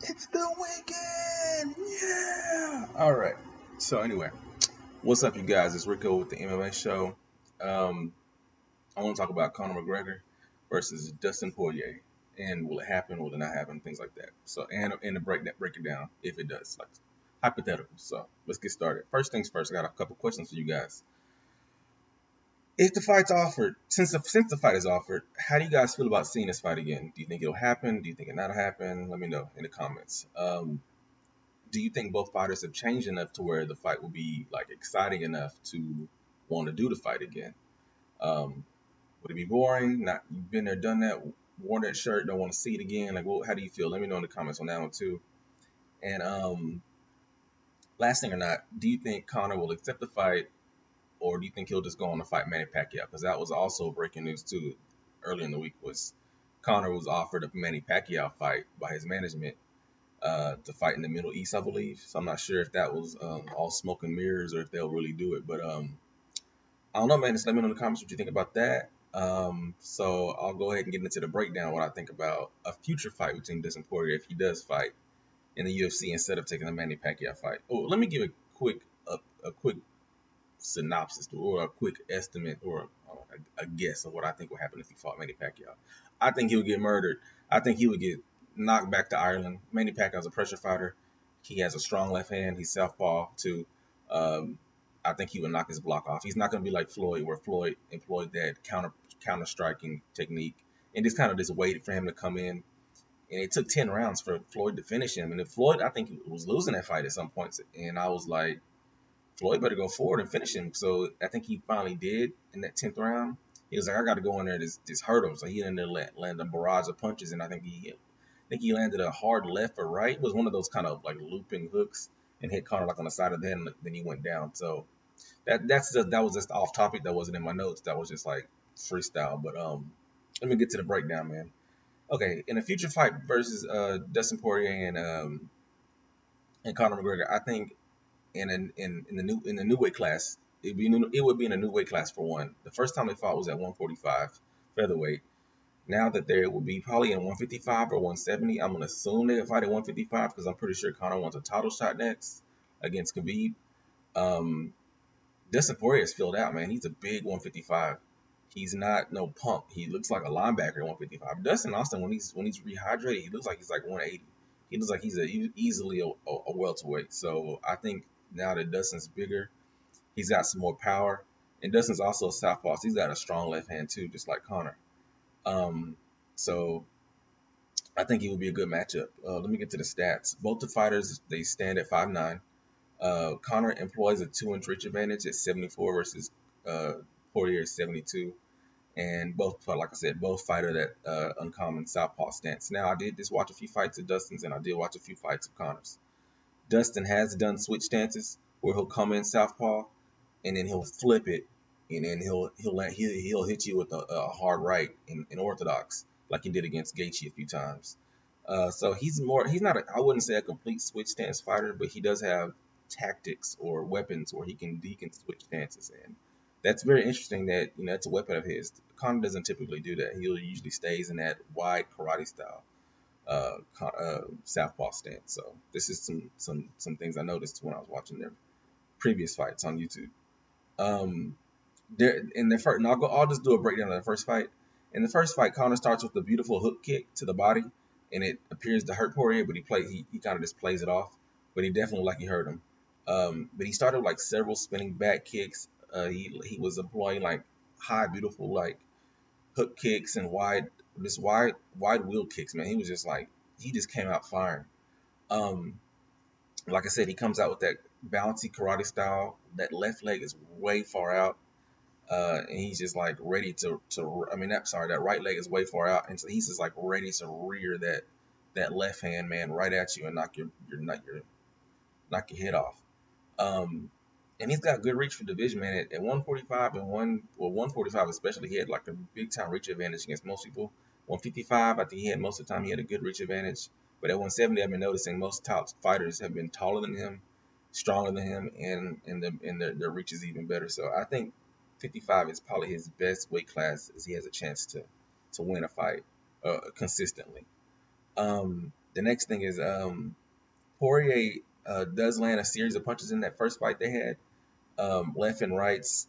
It's the weekend! Yeah! Alright. So, anyway, what's up, you guys? It's Rico with the MMA show. Um, I want to talk about Conor McGregor versus Dustin Poirier. And will it happen? Will it not happen? Things like that. So, and to break it down if it does, like hypothetical. So, let's get started. First things first, I got a couple questions for you guys. If the fight's offered, since the fight is offered, how do you guys feel about seeing this fight again? Do you think it'll happen? Do you think it not happen? Let me know in the comments. Do you think both fighters have changed enough to where the fight will be like exciting enough to want to do the fight again? Um, would it be boring? Not you've been there, done that, worn that shirt, don't want to see it again. Like, well, how do you feel? Let me know in the comments on that one too. And last thing or not, do you think Conor will accept the fight, or do you think he'll just go on to fight Manny Pacquiao? Because that was also breaking news too. Earlier in the week was Conor was offered a Manny Pacquiao fight by his management to fight in the Middle East, I believe. So I'm not sure if that was all smoke and mirrors or if they'll really do it. But I don't know, man. Just let me know in the comments what you think about that. So I'll go ahead and get into the breakdown what I think about a future fight between Dustin Poirier if he does fight in the UFC instead of taking the Manny Pacquiao fight. Oh, let me give a quick synopsis or a quick estimate or a guess of what I think will happen if he fought Manny Pacquiao. I think he would get murdered. I think he would get knocked back to Ireland. Manny Pacquiao's a pressure fighter. He has a strong left hand. He's southpaw too. Um, I think he would knock his block off. He's not going to be like Floyd, where Floyd employed that counter striking technique and just kind of just waited for him to come in. And it took 10 rounds for Floyd to finish him. And if Floyd, I think, was losing that fight at some points, and I was like, Floyd better go forward and finish him. So I think he finally did in that 10th round. He was like, I got to go in there just hurt him. So he ended up land a barrage of punches, and I think he landed a hard left or right. It was one of those kind of like looping hooks and hit Conor like on the side of the head, and then he went down. So that was just off topic. That wasn't in my notes. That was just like freestyle. But let me get to the breakdown, man. Okay, in a future fight versus Dustin Poirier and Conor McGregor, I think in the new weight class. It would be in a new weight class for one. The first time they fought was at 145 featherweight. Now that there will be probably in 155 or 170, I'm gonna assume they'll fight at 155 because I'm pretty sure Conor wants a title shot next against Khabib. Um, Dustin Poirier is filled out, man. He's a big 155. He's not no punk. He looks like a linebacker at 155. Dustin Austin, when he's rehydrated, he looks like he's like 180. He looks like he's easily a welterweight. So I think now that Dustin's bigger, he's got some more power. And Dustin's also a southpaw, so he's got a strong left hand too, just like Conor. Um, so I think he would be a good matchup. Let me get to the stats. Both the fighters they stand at 5'9". Conor employs a 2-inch reach advantage at 74 versus Poirier 72. And both, like I said, both fight at that uncommon southpaw stance. Now, I did just watch a few fights of Dustin's, and I did watch a few fights of Conor's. Dustin has done switch stances where he'll come in southpaw, and then he'll flip it, and then he'll hit you with a hard right in orthodox, like he did against Gaethje a few times. So he's not I wouldn't say a complete switch stance fighter, but he does have tactics or weapons where he can switch stances, and that's very interesting. That that's a weapon of his. Conor doesn't typically do that. He usually stays in that wide karate style southpaw stance. So this is some things I noticed when I was watching their previous fights on YouTube. Um, there in the first, and I'll just do a breakdown of the first fight. In the first fight, Conor starts with a beautiful hook kick to the body, and it appears to hurt Poirier, but he kind of just plays it off. But he definitely like he hurt him. But he started like several spinning back kicks. He was employing like high, beautiful like hook kicks and wide wheel kicks. Man, he was just like he just came out firing. Um, like I said, he comes out with that bouncy karate style. That left leg is way far out, and he's just like ready to. I mean, that right leg is way far out, and so he's just like ready to rear that left hand man right at you and knock your head off. Um, and he's got good reach for division, man. At 145 and 145 especially, he had like a big time reach advantage against most people. 155, I think he had most of the time he had a good reach advantage. But at 170, I've been noticing most top fighters have been taller than him, stronger than him, and their reach is even better. So I think 55 is probably his best weight class, as he has a chance to win a fight consistently. The next thing is Poirier does land a series of punches in that first fight they had, left and rights,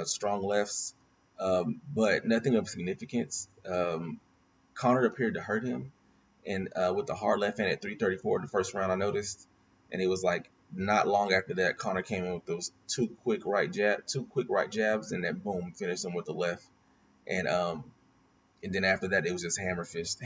strong lefts, but nothing of significance. Conor appeared to hurt him, and with the hard left hand at 334 in the first round, I noticed, and it was like not long after that, Conor came in with those two quick right jabs, and then boom, finished him with the left, and and then after that, it was just hammer fist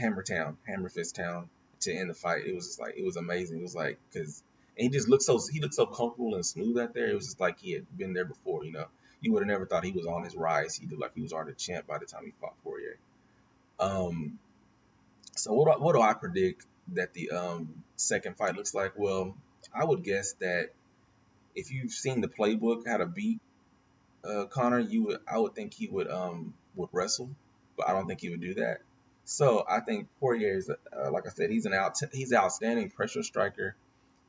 town to end the fight. It was just like it was amazing. It was like because he just looked so comfortable and smooth out there. It was just like he had been there before. You would have never thought he was on his rise. He looked like he was already a champ by the time he fought Poirier. Um, so what do I predict that the second fight looks like? Well, I would guess that if you've seen the playbook how to beat Connor, I would think he would wrestle, but I don't think he would do that. So I think Poirier is, like I said, he's an outstanding pressure striker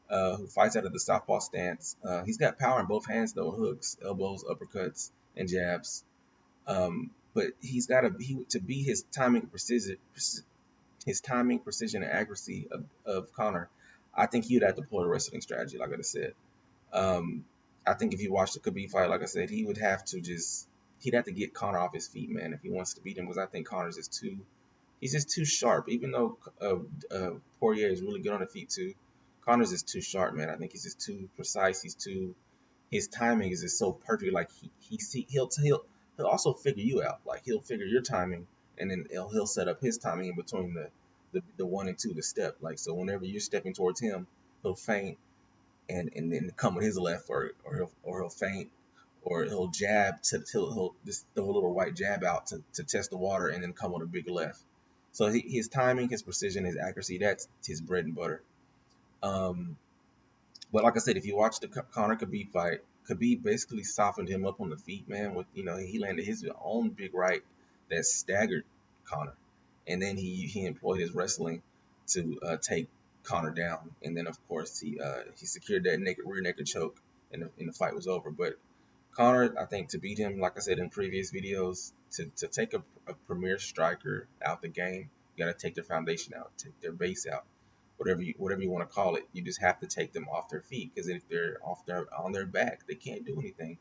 who fights out of the southpaw stance. He's got power in both hands though, hooks, elbows, uppercuts, and jabs. But he's got to be his timing, precision, and accuracy of Connor. I think he'd have to pull the wrestling strategy, like I said. Um, I think if you watch the Khabib fight, like I said, he'd have to get Conor off his feet, man, if he wants to beat him, because I think he's just too sharp. Even though Poirier is really good on the feet too, Conor's just too sharp, man. I think he's just too precise. His timing is just so perfect. Like he'll also figure you out. Like he'll figure your timing, and then he'll set up his timing in between the one and two, the step. Like so, whenever you're stepping towards him, he'll feint and then come with his left, or he'll feint, or he'll jab till he'll just throw a little right jab out to test the water, and then come with a big left. So his timing, his precision, his accuracy, that's his bread and butter. Um, but like I said, if you watch the Conor Khabib fight, Khabib basically softened him up on the feet, man. With he landed his own big right that staggered Conor, and then he employed his wrestling to take Conor down, and then of course he secured that rear naked choke, and the fight was over. But Conor, I think to beat him, like I said in previous videos, to take a premier striker out the game, you got to take their foundation out, take their base out, whatever you want to call it. You just have to take them off their feet, because if they're on their back, they can't do anything.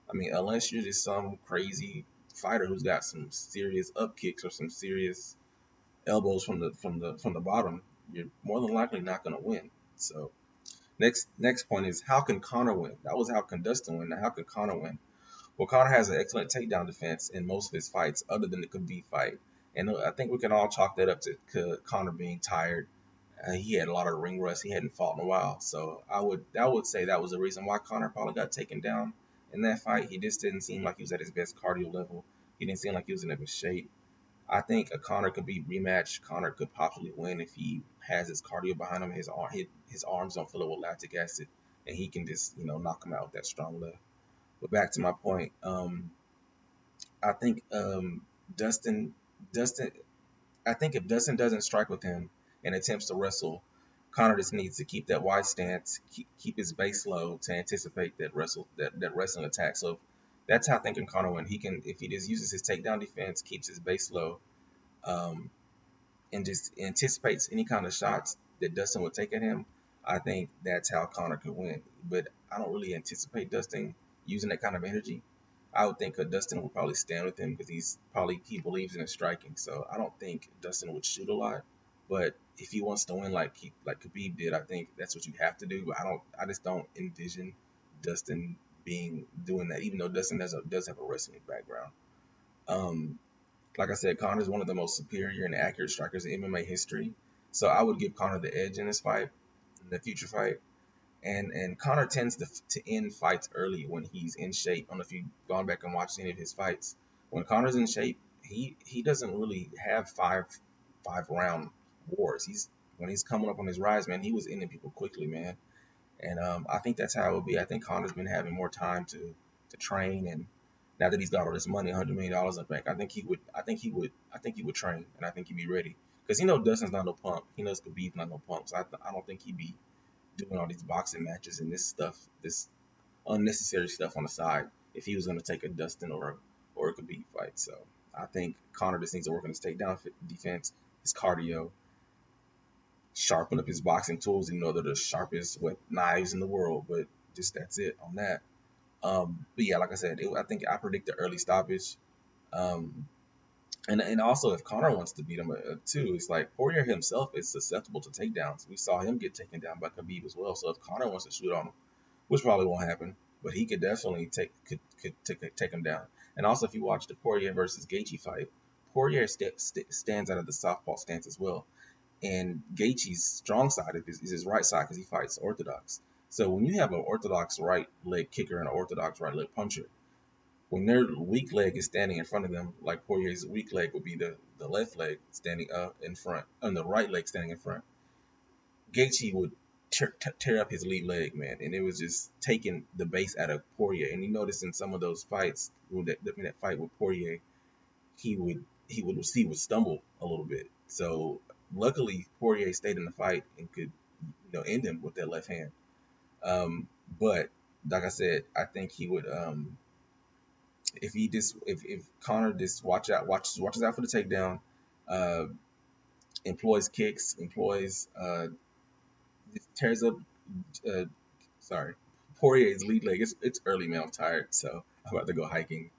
I mean, unless you're just some crazy fighter who's got some serious up kicks or some serious elbows from the bottom, you're more than likely not going to win. So next point is, how can Conor win? That was how can Dustin win. Now how can Conor win? Well, Conor has an excellent takedown defense in most of his fights, other than the Khabib fight, and I think we can all chalk that up to Conor being tired. He had a lot of ring rust. He hadn't fought in a while, so I would say that was the reason why Conor probably got taken down in that fight. He just didn't seem like he was at his best cardio level. He didn't seem like he was in a good shape. I think a Conor could be rematched. Conor could possibly win if he has his cardio behind him. His arms don't fill up with lactic acid, and he can just knock him out with that strong left. But back to my point, I think Dustin Dustin I think if Dustin doesn't strike with him and attempts to wrestle, Conor just needs to keep that wide stance, keep his base low to anticipate that wrestling attack. So that's how I think in Conor when he can, if he just uses his takedown defense, keeps his base low, um, and just anticipates any kind of shots that Dustin would take at him, I think that's how Conor could win. But I don't really anticipate Dustin using that kind of energy. I would think Dustin would probably stand with him because he believes in his striking. So I don't think Dustin would shoot a lot. But if he wants to win like Khabib did, I think that's what you have to do. But I just don't envision Dustin doing that. Even though Dustin does have a wrestling background. Um, like I said, Conor is one of the most superior and accurate strikers in MMA history. So I would give Conor the edge in this fight, in the future fight. And Conor tends to end fights early when he's in shape. I don't know if you've gone back and watched any of his fights. When Conor's in shape, he doesn't really have five round wars. When he's coming up on his rise, man, he was ending people quickly, man. And I think that's how it will be. I think Connor's been having more time to train, and now that he's got all this money, $100 million in the bank, I think he would. I think he would train, and I think he'd be ready because he knows Dustin's not no punk. He knows Khabib's not no punk. So I don't think he'd be doing all these boxing matches and this unnecessary stuff on the side if he was going to take a Dustin or a Khabib fight. So I think Conor just needs to work on his takedown defense, his cardio, sharpen up his boxing tools. You know, they're the sharpest knives in the world, but just that's it on that. But yeah, like I said, I think I predict the early stoppage. Um, and also, if Conor wants to beat him too, it's like Poirier himself is susceptible to takedowns. We saw him get taken down by Khabib as well. So if Conor wants to shoot on him, which probably won't happen, but he could definitely take him down. And also, if you watch the Poirier versus Gaethje fight, Poirier stands out of the southpaw stance as well. And Gaethje's strong side is his right side because he fights orthodox. So when you have an orthodox right leg kicker and an orthodox right leg puncher, when their weak leg is standing in front of them, like Poirier's weak leg would be the left leg standing up in front, and the right leg standing in front, Gaethje would tear up his lead leg, man, and it was just taking the base out of Poirier. And you notice in some of those fights, in that fight with Poirier, he would stumble a little bit. So luckily Poirier stayed in the fight and could end him with that left hand. But like I said, I think he would if Conor just watches out for the takedown, uh, employs kicks, employs tears up uh, sorry, Poirier's lead leg. It's early, man. I'm tired, so I'm about to go hiking.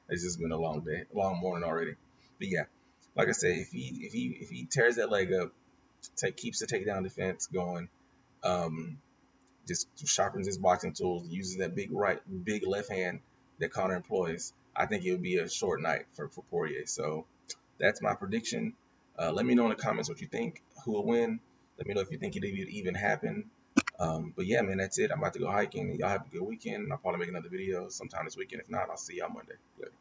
It's just been a long day, a long morning already. But yeah, like I said, if he tears that leg up, keeps the takedown defense going, um, just sharpens his boxing tools, uses that big left hand that Conor employs, I think it would be a short night for Poirier. So that's my prediction. Let me know in the comments what you think. Who will win? Let me know if you think it would even happen. But yeah, man, that's it. I'm about to go hiking. Y'all have a good weekend. I'll probably make another video sometime this weekend. If not, I'll see y'all Monday. Later.